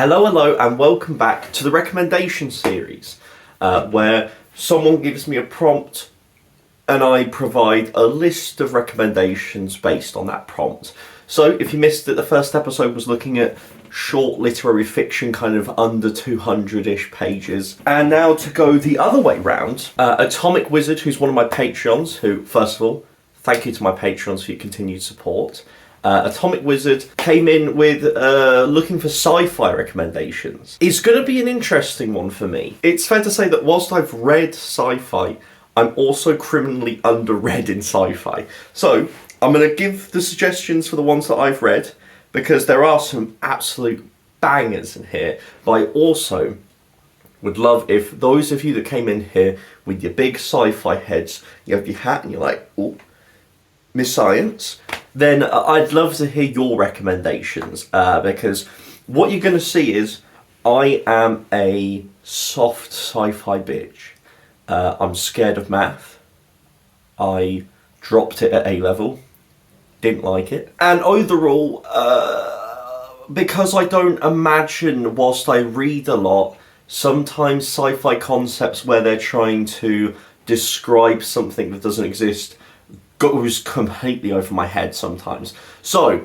Hello, and welcome back to the recommendation series, where someone gives me a prompt and I provide a list of recommendations based on that prompt. So if you missed it, the first episode was looking at short literary fiction, kind of under 200-ish pages. And now to go the other way round, Atomic Wizard, who's one of my Patreons, who, first of all, thank you to my Patreons for your continued support. Atomic Wizard came in with looking for sci-fi recommendations. It's going to be an interesting one for me. It's fair to say that whilst I've read sci-fi, I'm also criminally underread in sci-fi. So I'm going to give the suggestions for the ones that I've read, because there are some absolute bangers in here, but I also would love if those of you that came in here with your big sci-fi heads, you have your hat and you're like, oh, Miss Science, then I'd love to hear your recommendations, because what you're going to see is I am a soft sci-fi bitch. I'm scared of math. I dropped it at A-level. Didn't like it. And overall, because I don't imagine whilst I read a lot, sometimes sci-fi concepts where they're trying to describe something that doesn't exist goes completely over my head sometimes. So,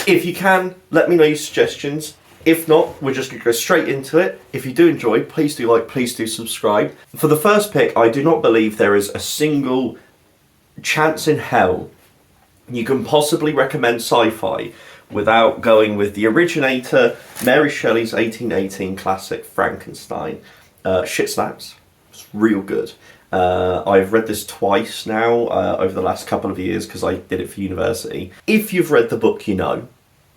if you can, let me know your suggestions. If not, we're just going to go straight into it. If you do enjoy, please do like, please do subscribe. For the first pick, I do not believe there is a single chance in hell you can possibly recommend sci-fi without going with the originator, Mary Shelley's 1818 classic Frankenstein. Shit slaps. It's real good. I've read this twice now over the last couple of years because I did it for university. If you've read the book, you know.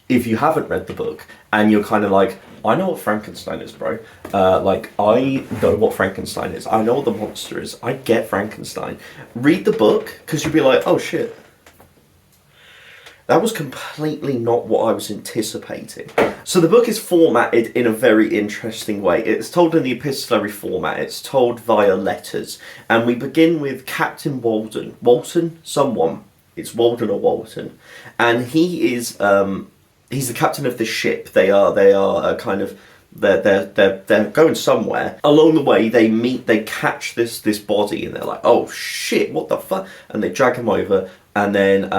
If you haven't read the book and you're kind of like, I know what Frankenstein is, bro. I know what Frankenstein is. I know what the monster is. I get Frankenstein. Read the book because you'll be like, oh shit. That was completely not what I was anticipating. So the book is formatted in a very interesting way. It's told in the epistolary format. It's told via letters. And we begin with Captain Walden. Walton? Someone. It's Walden or Walton. And he is, he's the captain of the ship. They're going somewhere. Along the way, they catch this body and they're like, oh shit, what the fuck? And they drag him over. And then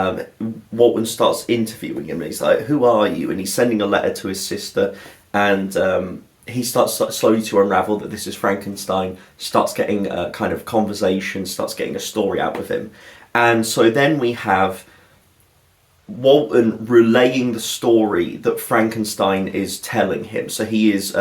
Walton starts interviewing him. And he's like, who are you? And he's sending a letter to his sister. And he starts slowly to unravel that this is Frankenstein. Starts getting a kind of conversation. Starts getting a story out of him. And so then we have Walton relaying the story that Frankenstein is telling him. So he is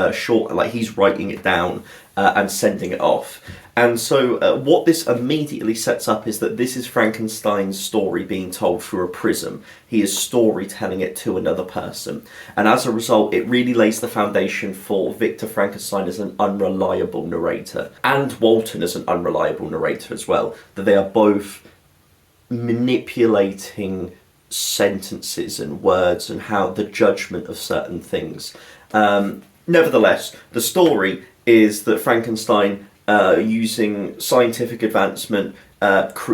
he's writing it down and sending it off. And so what this immediately sets up is that this is Frankenstein's story being told through a prism. He is storytelling it to another person. And as a result, it really lays the foundation for Victor Frankenstein as an unreliable narrator. And Walton as an unreliable narrator as well. That they are both manipulating sentences and words and how the judgment of certain things. Nevertheless, the story is that Frankenstein, using scientific advancement,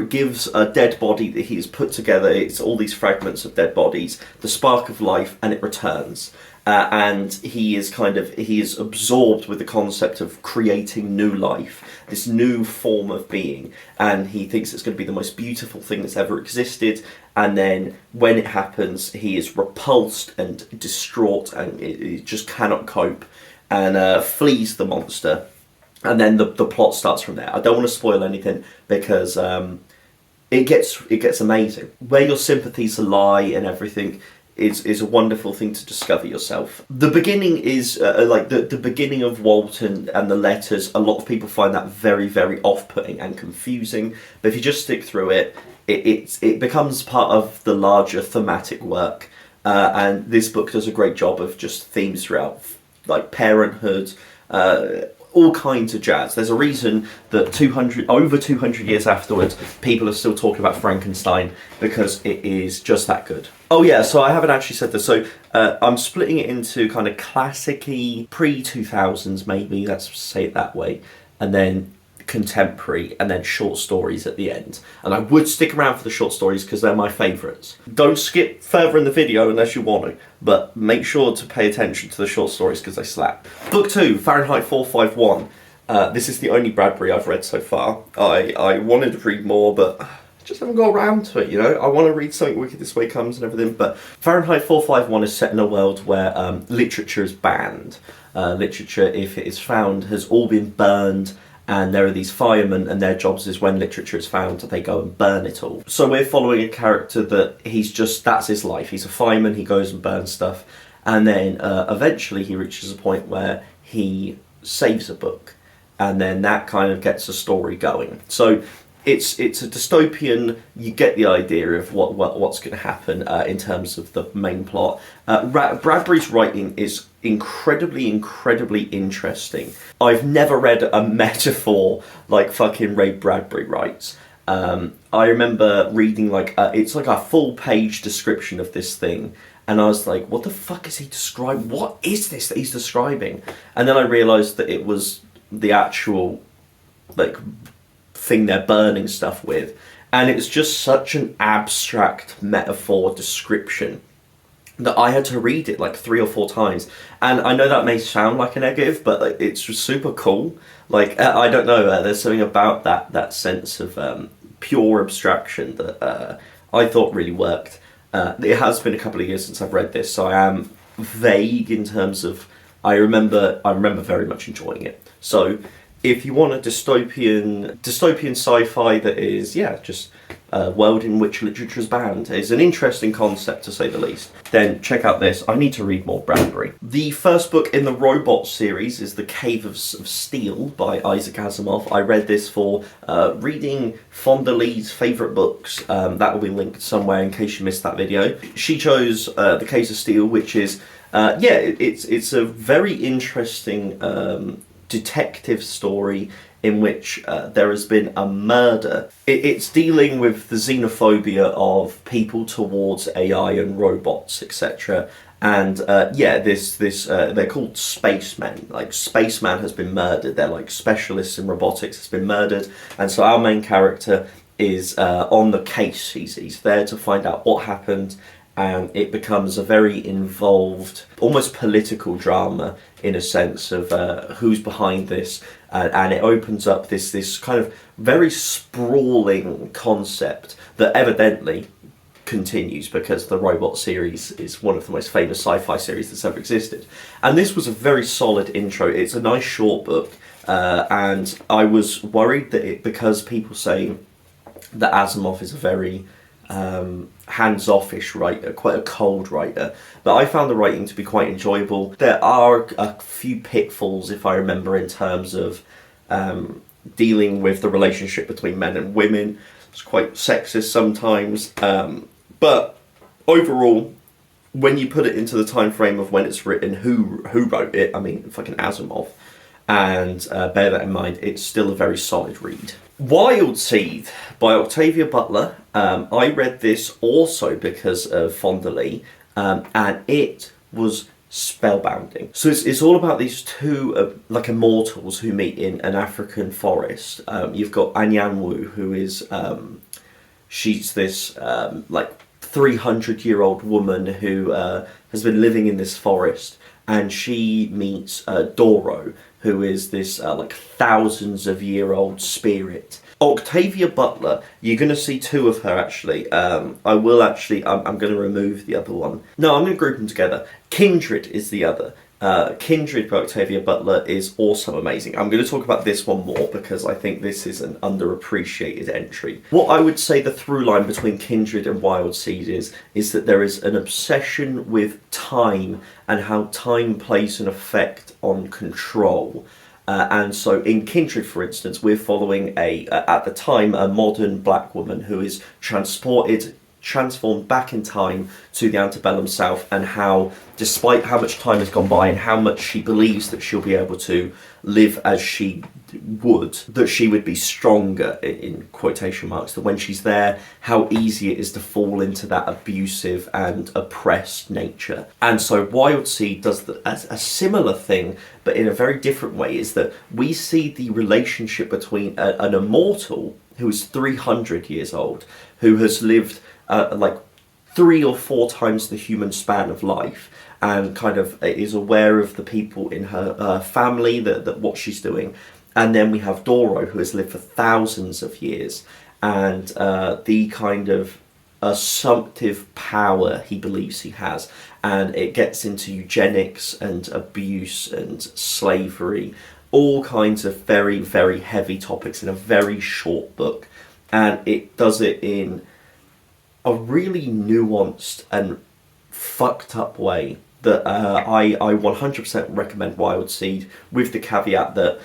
gives a dead body that he's put together. It's all these fragments of dead bodies, the spark of life, and it returns. And he is absorbed with the concept of creating new life, this new form of being, and he thinks it's going to be the most beautiful thing that's ever existed. And then when it happens, he is repulsed and distraught, and he just cannot cope, and flees the monster. And then the plot starts from there. I don't want to spoil anything because it gets amazing. Where your sympathies lie and everything is a wonderful thing to discover yourself. The beginning is the beginning of Walton and the letters. A lot of people find that very, very off-putting and confusing. But if you just stick through it, it becomes part of the larger thematic work. And this book does a great job of just themes throughout, like parenthood, all kinds of jazz. There's a reason that over 200 years afterwards, people are still talking about Frankenstein, because it is just that good. Oh yeah, so I haven't actually said this. So I'm splitting it into kind of classic-y, pre-2000s maybe, let's say it that way, and then contemporary, and then short stories at the end. And I would stick around for the short stories because they're my favourites. Don't skip further in the video unless you want to, but make sure to pay attention to the short stories because they slap. Book 2, Fahrenheit 451. This is the only Bradbury I've read so far. I wanted to read more, but I just haven't got around to it, you know? I want to read something Wicked This Way Comes and everything, but Fahrenheit 451 is set in a world where literature is banned. Literature, if it is found, has all been burned, and there are these firemen, and their jobs is when literature is found, they go and burn it all. So we're following a character that that's his life. He's a fireman, he goes and burns stuff, and then eventually he reaches a point where he saves a book, and then that kind of gets a story going. So it's a dystopian. You get the idea of what's going to happen in terms of the main plot. Bradbury's writing is incredibly interesting. I've never read a metaphor like fucking Ray Bradbury writes. I remember reading it's like a full page description of this thing, and I was like, what the fuck is he describing? What is this that he's describing? And then I realised that it was the actual thing they're burning stuff with, and it's just such an abstract metaphor description that I had to read it 3 or 4 times. And I know that may sound like a negative, but it's just super cool. I don't know, there's something about that sense of pure abstraction that I thought really worked. It has been a couple of years since I've read this, so I am vague in terms of I remember very much enjoying it. So if you want a dystopian sci-fi that is, just a world in which literature is banned, is an interesting concept to say the least, then check out this. I need to read more Bradbury. The first book in the robot series is The Cave of Steel by Isaac Asimov. I read this for reading Fonda Lee's favourite books. That will be linked somewhere in case you missed that video. She chose The Cave of Steel, which is, it's a very interesting detective story in which there has been a murder. It's dealing with the xenophobia of people towards AI and robots, etc. And they're called spacemen. Spaceman has been murdered. They're specialists in robotics, has been murdered. And so our main character is on the case. He's there to find out what happened, and it becomes a very involved, almost political drama in a sense of who's behind this, and it opens up this kind of very sprawling concept that evidently continues because the robot series is one of the most famous sci-fi series that's ever existed. And this was a very solid intro. It's a nice short book, and I was worried that because people say that Asimov is a very hands-offish writer, quite a cold writer, but I found the writing to be quite enjoyable. There are a few pitfalls, if I remember, in terms of dealing with the relationship between men and women. It's quite sexist sometimes, but overall, when you put it into the time frame of when it's written, who wrote it, I mean fucking Asimov, and bear that in mind, it's still a very solid read. Wild Seed by Octavia Butler. I read this also because of Fonda Lee, and it was spellbinding. So it's all about these two immortals who meet in an African forest. You've got Anyanwu, who is she's this 300-year-old woman who has been living in this forest, and she meets Doro, who is this thousands of year old spirit. Octavia Butler, you're going to see 2 of her actually. I'm going to remove the other one. No, I'm going to group them together. Kindred is the other. Kindred by Octavia Butler is also amazing. I'm going to talk about this one more because I think this is an underappreciated entry. What I would say the through line between Kindred and Wild Seed is that there is an obsession with time and how time plays an effect on control. And so in Kindred, for instance, we're following at the time, a modern black woman who is transported transformed back in time to the antebellum South, and how, despite how much time has gone by and how much she believes that she'll be able to live as she would, that she would be stronger, in quotation marks, that when she's there, how easy it is to fall into that abusive and oppressed nature. And so Wild Seed does a similar thing, but in a very different way, is that we see the relationship between an immortal who is 300 years old, who has lived like 3 or 4 times the human span of life, and kind of is aware of the people in her family, that what she's doing. And then we have Doro, who has lived for thousands of years, and the kind of assumptive power he believes he has. And it gets into eugenics and abuse and slavery, all kinds of very, very heavy topics in a very short book. And it does it in a really nuanced and fucked up way that I 100% recommend Wild Seed, with the caveat that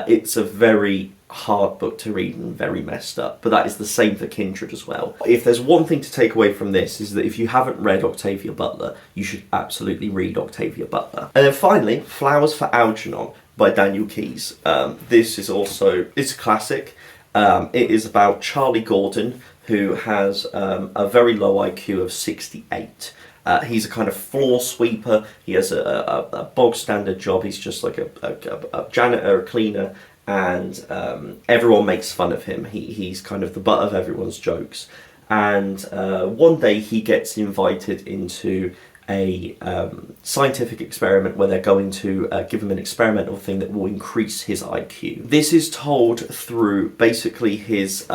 it's a very hard book to read and very messed up. But that is the same for Kindred as well. If there's one thing to take away from this, is that if you haven't read Octavia Butler, you should absolutely read Octavia Butler. And then finally, Flowers for Algernon by Daniel Keyes. This is also, it's a classic. It is about Charlie Gordon, who has a very low IQ of 68. He's a kind of floor sweeper. He has a bog standard job. He's just like a janitor, a cleaner, and everyone makes fun of him. He's kind of the butt of everyone's jokes. And one day he gets invited into a scientific experiment where they're going to give him an experimental thing that will increase his IQ. This is told through basically his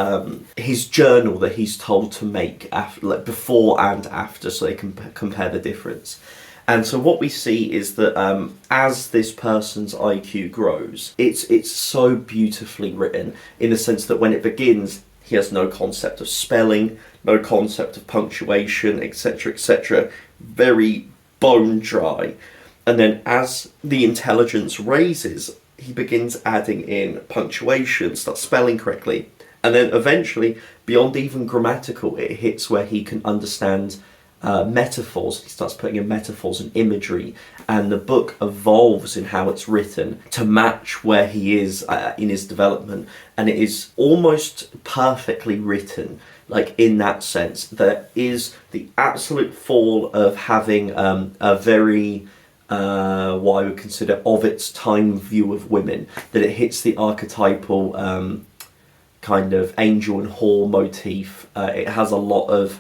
journal that he's told to make after, like before and after, so they can compare the difference. And so what we see is that as this person's IQ grows, it's so beautifully written, in the sense that when it begins, he has no concept of spelling, no concept of punctuation, etc., etc. Very bone dry. And then as the intelligence raises, he begins adding in punctuation, starts spelling correctly. And then eventually, beyond even grammatical, it hits where he can understand metaphors. He starts putting in metaphors and imagery, and the book evolves in how it's written to match where he is in his development, and it is almost perfectly written. Like, in that sense, there is the absolute fall of having a very what I would consider of its time view of women, that it hits the archetypal kind of angel and whore motif. It has a lot of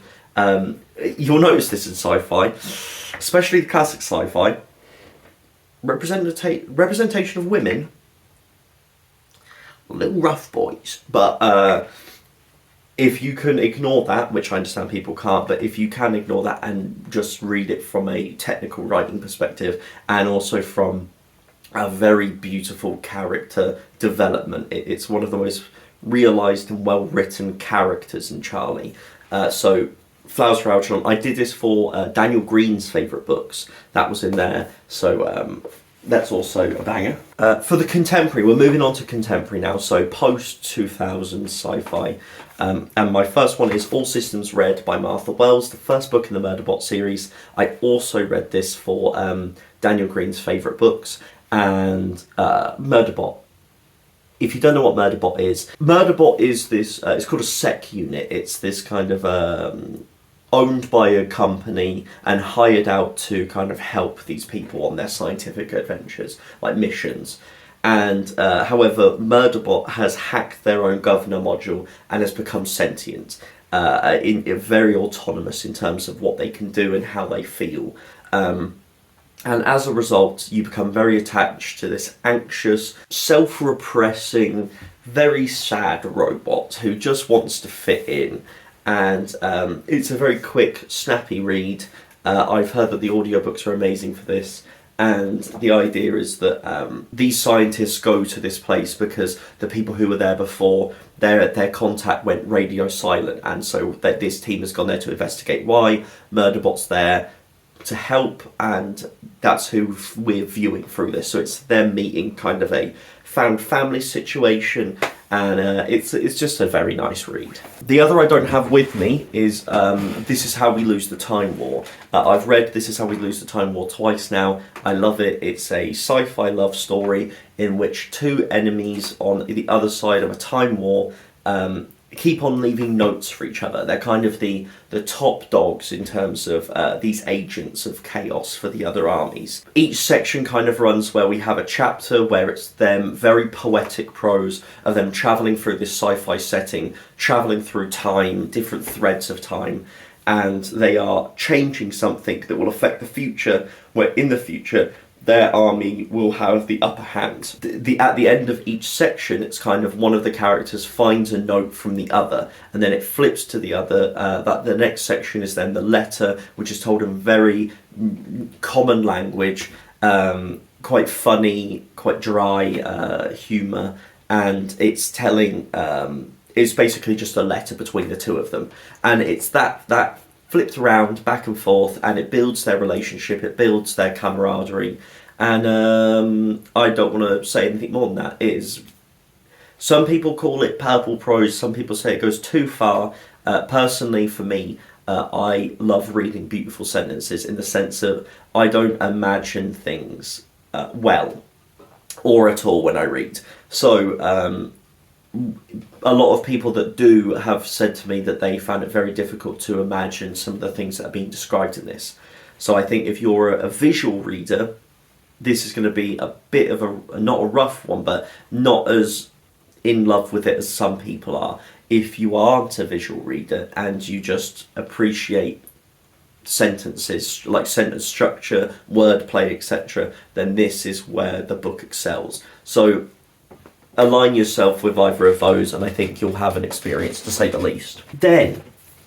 you'll notice this in sci-fi, especially the classic sci-fi. Representation of women, little rough boys. But if you can ignore that, which I understand people can't, but if you can ignore that and just read it from a technical writing perspective, and also from a very beautiful character development, it's one of the most realised and well-written characters in Charlie. So Flowers for Algernon, I did this for Daniel Green's favourite books. That was in there, so that's also a banger. For the contemporary, we're moving on to contemporary now, so post-2000 sci-fi. And my first one is All Systems Red by Martha Wells, the first book in the Murderbot series. I also read this for Daniel Green's favourite books. And Murderbot. If you don't know what Murderbot is this, it's called a sec unit. It's this kind of owned by a company and hired out to kind of help these people on their scientific adventures, like missions. And however, Murderbot has hacked their own governor module and has become sentient, in very autonomous in terms of what they can do and how they feel. And as a result, you become very attached to this anxious, self-repressing, very sad robot who just wants to fit in. And it's a very quick, snappy read. I've heard that the audiobooks are amazing for this. And the idea is that these scientists go to this place because the people who were there before, their contact went radio silent. And so this team has gone there to investigate why. Murderbot's there to help, and that's who we're viewing through this. So it's them meeting kind of a found family situation, and it's just a very nice read. The other I don't have with me is This Is How We Lose the Time War. I've read This Is How We Lose the Time War twice now. I love it. It's a sci-fi love story in which two enemies on the other side of a time war keep on leaving notes for each other. They're kind of the top dogs in terms of these agents of chaos for the other armies. Each section kind of runs where we have a chapter where it's them, very poetic prose of them travelling through this sci-fi setting, travelling through time, different threads of time, and they are changing something that will affect the future, where in the future their army will have the upper hand. At the end of each section, it's kind of one of the characters finds a note from the other, and then it flips to the other. The next section is then the letter, which is told in very common language, quite funny, quite dry humour, and it's telling. It's basically just a letter between the two of them, and it's that flipped around back and forth, and it builds their relationship, it builds their camaraderie, and I don't want to say anything more than that. It is, some people call it purple prose, some people say it goes too far. Personally, for me, I love reading beautiful sentences in the sense of I don't imagine things well or at all when I read. So a lot of people that do have said to me that they found it very difficult to imagine some of the things that are being described in this. So I think if you're a visual reader, this is going to be a bit of a, not a rough one, but not as in love with it as some people are. If you aren't a visual reader and you just appreciate sentences, like sentence structure, wordplay, etc., then this is where the book excels. So align yourself with either of those, and I think you'll have an experience, to say the least. Then,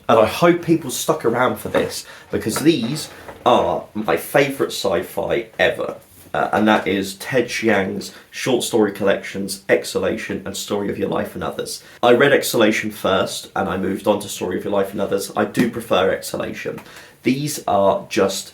and I hope people stuck around for this, because these are my favourite sci-fi ever, and that is Ted Chiang's short story collections, Exhalation and Story of Your Life and Others. I read Exhalation first, and I moved on to Story of Your Life and Others. I do prefer Exhalation. These are just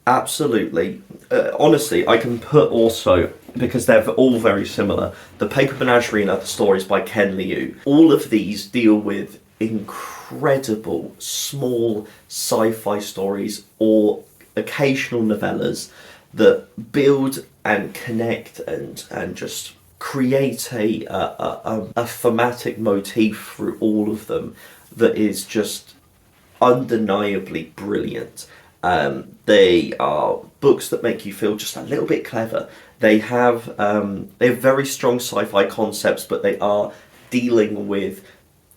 absolutely, honestly, I can put also, because they're all very similar, The Paper Menagerie and Other Stories by Ken Liu. All of these deal with incredible small sci-fi stories or occasional novellas that build and connect and just create a thematic motif through all of them that is just undeniably brilliant. They are books that make you feel just a little bit clever. They have very strong sci-fi concepts, but they are dealing with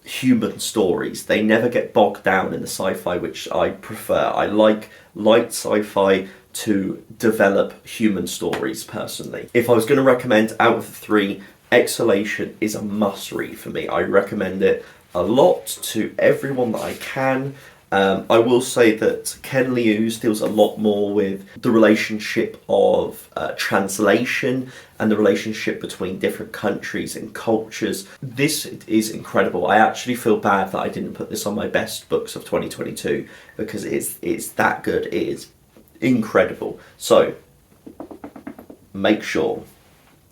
human stories. They never get bogged down in the sci-fi, which I prefer. I like light sci-fi to develop human stories, personally. If I was going to recommend out of the three, Exhalation is a must-read for me. I recommend it a lot to everyone that I can. I will say that Ken Liu deals a lot more with the relationship of translation and the relationship between different countries and cultures. This is incredible. I actually feel bad that I didn't put this on my best books of 2022 because it's that good. It is incredible. So make sure.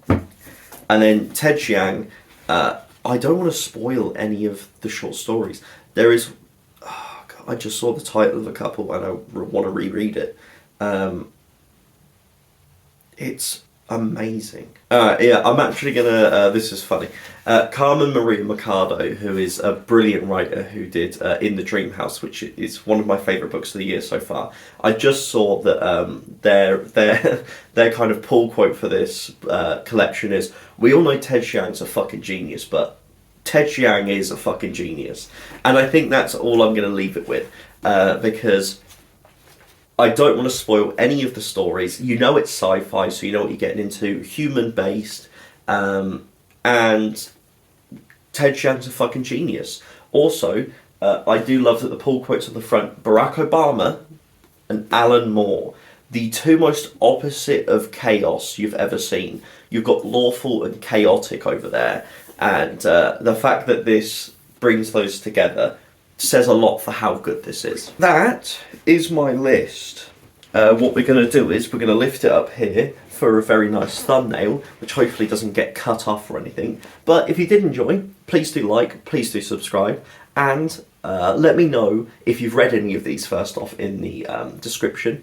And then Ted Chiang, I don't want to spoil any of the short stories. There is, I just saw the title of a couple and I want to reread it. It's amazing. Yeah, I'm actually gonna, this is funny. Carmen Maria Machado, who is a brilliant writer who did In the Dream House, which is one of my favourite books of the year so far. I just saw that their kind of pull quote for this collection is, "We all know Ted Chiang's a fucking genius, but Ted Chiang is a fucking genius." And I think that's all I'm going to leave it with, because I don't want to spoil any of the stories. You know it's sci-fi, so you know what you're getting into. Human-based, and Ted Chiang's a fucking genius. Also, I do love that the pull quotes on the front, Barack Obama and Alan Moore, the two most opposite of chaos you've ever seen. You've got lawful and chaotic over there. And the fact that this brings those together says a lot for how good this is. That is my list what we're going to do is we're going to lift it up here for a very nice thumbnail, which hopefully doesn't get cut off or anything. But if you did enjoy, please do like, please do subscribe, and let me know if you've read any of these first off in the description,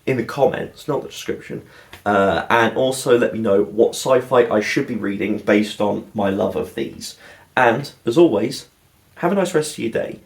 in the comments, not the description. And also let me know what sci-fi I should be reading based on my love of these. And, as always, have a nice rest of your day.